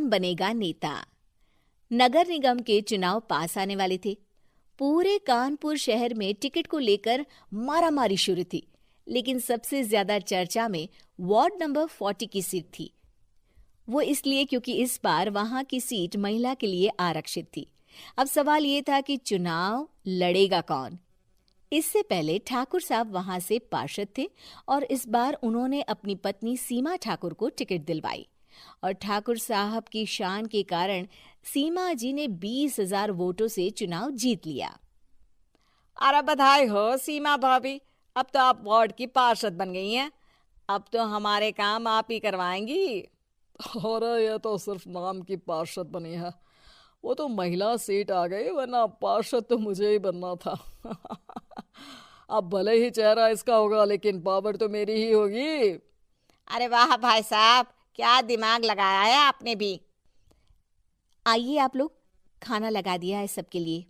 कौन बनेगा नेता। नगर निगम के चुनाव पास आने वाले थे। पूरे कानपुर शहर में टिकट को लेकर मारामारी शुरू थी, लेकिन सबसे ज्यादा चर्चा में वार्ड नंबर 40 की सीट थी। वो इसलिए क्योंकि इस बार वहां की सीट महिला के लिए आरक्षित थी। अब सवाल ये था कि चुनाव लड़ेगा कौन। इससे पहले ठाकुर साहब वहां से पार्षद थे और इस बार उन्होंने अपनी पत्नी सीमा ठाकुर को टिकट दिलवाई और ठाकुर साहब की शान के कारण सीमा जी ने 20,000 वोटों से चुनाव जीत लिया। अरे बधाई हो सीमा भाभी, अब तो आप वार्ड की पार्षद बन गई हैं। अब तो हमारे काम आप ही करवाएंगी। अरे ये तो सिर्फ नाम की पार्षद बनी है, वो तो महिला सीट आ गई, वरना पार्षद तो मुझे ही बनना था। अब भले ही चेहरा इसका होगा लेकिन पावर तो मेरी ही होगी। अरे वाह भाई साहब, क्या दिमाग लगाया है आपने भी। आइए आप लोग, खाना लगा दिया है सबके लिए।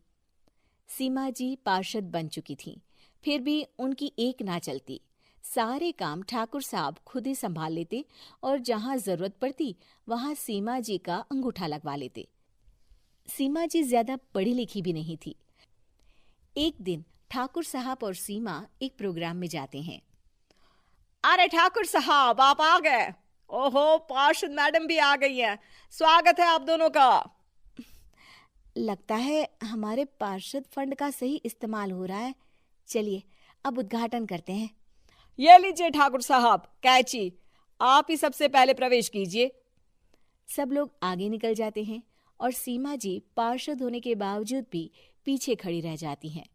सीमा जी पार्षद बन चुकी थीं, फिर भी उनकी एक ना चलती। सारे काम ठाकुर साहब खुद ही संभाल लेते और जहां जरूरत पड़ती वहां सीमा जी का अंगूठा लगवा लेते। सीमा जी ज्यादा पढ़ी लिखी भी नहीं थी। एक दिन ठाकुर साहब और सीमा एक प्रोग्राम में जाते हैं। अरे ठाकुर साहब आप आ गए। ओहो, पार्षद मैडम भी आ गई हैं। स्वागत है आप दोनों का। लगता है हमारे पार्षद फंड का सही इस्तेमाल हो रहा है। चलिए अब उद्घाटन करते हैं। ये लीजिए ठाकुर साहब कैची, आप ही सबसे पहले प्रवेश कीजिए। सब लोग आगे निकल जाते हैं और सीमा जी पार्षद होने के बावजूद भी पीछे खड़ी रह जाती हैं।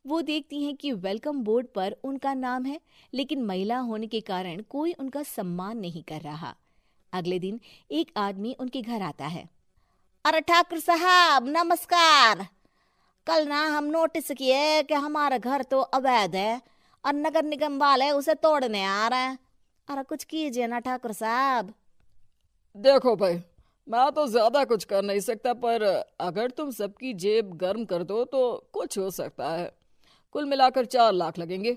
वो देखती हैं कि वेलकम बोर्ड पर उनका नाम है, लेकिन महिला होने के कारण कोई उनका सम्मान नहीं कर रहा। अगले दिन एक आदमी उनके घर आता है। अरे ठाकुर साहब नमस्कार। कल ना हम नोटिस किए कि हमारा घर तो अवैध है और नगर निगम वाले उसे तोड़ने आ रहे हैं। अरे कुछ कीजिए ना ठाकुर साहब। देखो भाई, मैं तो ज्यादा कुछ कर नहीं सकता, पर अगर तुम सबकी जेब गर्म कर दो तो कुछ हो सकता है। कुल मिलाकर 4 लाख लगेंगे।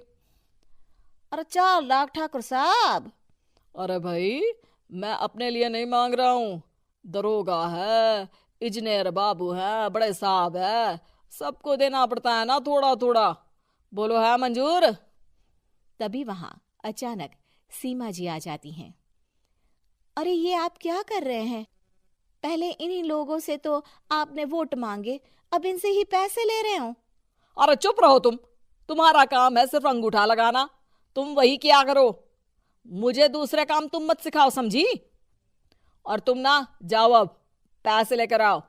अरे 4 लाख ठाकुर साहब? अरे भाई, मैं अपने लिए नहीं मांग रहा हूँ। दरोगा है, इंजीनियर बाबू है, बड़े साहब है, सबको देना पड़ता है ना थोड़ा थोड़ा। बोलो है मंजूर? तभी वहां अचानक सीमा जी आ जाती हैं। अरे ये आप क्या कर रहे हैं? पहले इन्हीं लोगों से तो आपने वोट मांगे, अब इनसे ही पैसे ले रहे हो। अरे चुप रहो तुम, तुम्हारा काम है सिर्फ अंगूठा लगाना, तुम वही किया करो। मुझे दूसरे काम तुम मत सिखाओ, समझी? और तुम ना जाओ, अब पैसे लेकर आओ,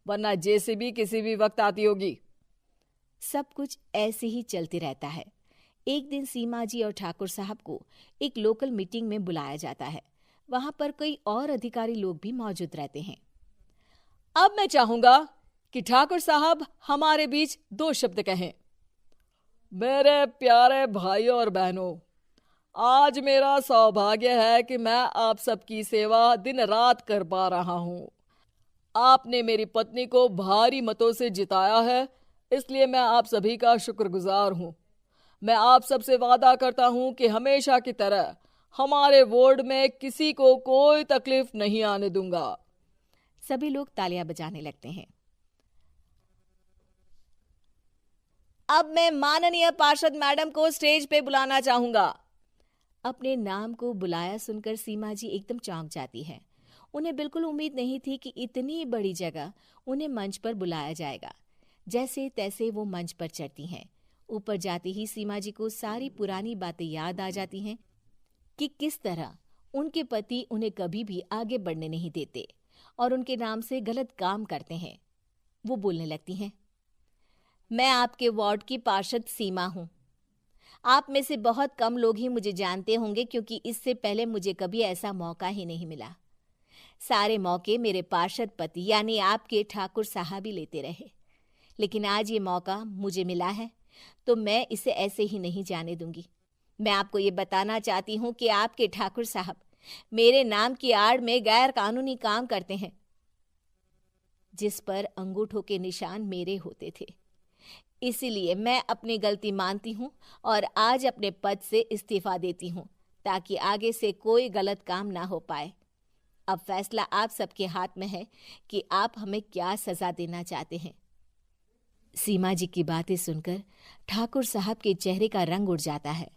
वरना जेसीबी किसी भी वक्त आती होगी। सब कुछ ऐसे ही चलते रहता है। एक दिन सीमा जी और ठाकुर साहब को एक लोकल मीटिंग में बुलाया जाता है। वहां पर कई और अधिकारी लोग भी मौजूद रहते हैं। अब मैं चाहूंगा कि ठाकुर साहब हमारे बीच 2 शब्द कहें। मेरे प्यारे भाइयों और बहनों, आज मेरा सौभाग्य है कि मैं आप सबकी सेवा दिन रात कर पा रहा हूं। आपने मेरी पत्नी को भारी मतों से जिताया है, इसलिए मैं आप सभी का शुक्रगुजार हूं। मैं आप सबसे वादा करता हूं कि हमेशा की तरह हमारे वार्ड में किसी को कोई तकलीफ नहीं आने दूंगा। सभी लोग तालियां बजाने लगते हैं। अब मैं माननीय पार्षद मैडम को स्टेज पे बुलाना चाहूंगा। अपने नाम को बुलाया सुनकर सीमा जी एकदम चौंक जाती है। उन्हें बिल्कुल उम्मीद नहीं थी कि इतनी बड़ी जगह उन्हें मंच पर बुलाया जाएगा। जैसे तैसे वो मंच पर चढ़ती हैं। ऊपर जाते ही सीमा जी को सारी पुरानी बातें याद आ जाती हैं कि किस तरह उनके पति उन्हें कभी भी आगे बढ़ने नहीं देते और उनके नाम से गलत काम करते हैं। वो बोलने लगती हैं। मैं आपके वार्ड की पार्षद सीमा हूं। आप में से बहुत कम लोग ही मुझे जानते होंगे, क्योंकि इससे पहले मुझे कभी ऐसा मौका ही नहीं मिला। सारे मौके मेरे पार्षद पति यानी आपके ठाकुर साहब ही लेते रहे, लेकिन आज ये मौका मुझे मिला है तो मैं इसे ऐसे ही नहीं जाने दूंगी। मैं आपको ये बताना चाहती हूँ कि आपके ठाकुर साहब मेरे नाम की आड़ में गैर कानूनी काम करते हैं, जिस पर अंगूठों के निशान मेरे होते थे। इसीलिए मैं अपनी गलती मानती हूँ और आज अपने पद से इस्तीफा देती हूँ, ताकि आगे से कोई गलत काम ना हो पाए। अब फैसला आप सबके हाथ में है कि आप हमें क्या सजा देना चाहते हैं। सीमा जी की बातें सुनकर ठाकुर साहब के चेहरे का रंग उड़ जाता है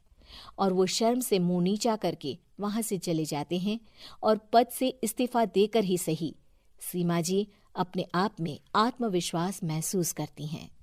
और वो शर्म से मुंह नीचा करके वहां से चले जाते हैं और पद से इस्तीफा देकर ही सही सीमा जी अपने आप में आत्मविश्वास महसूस करती हैं।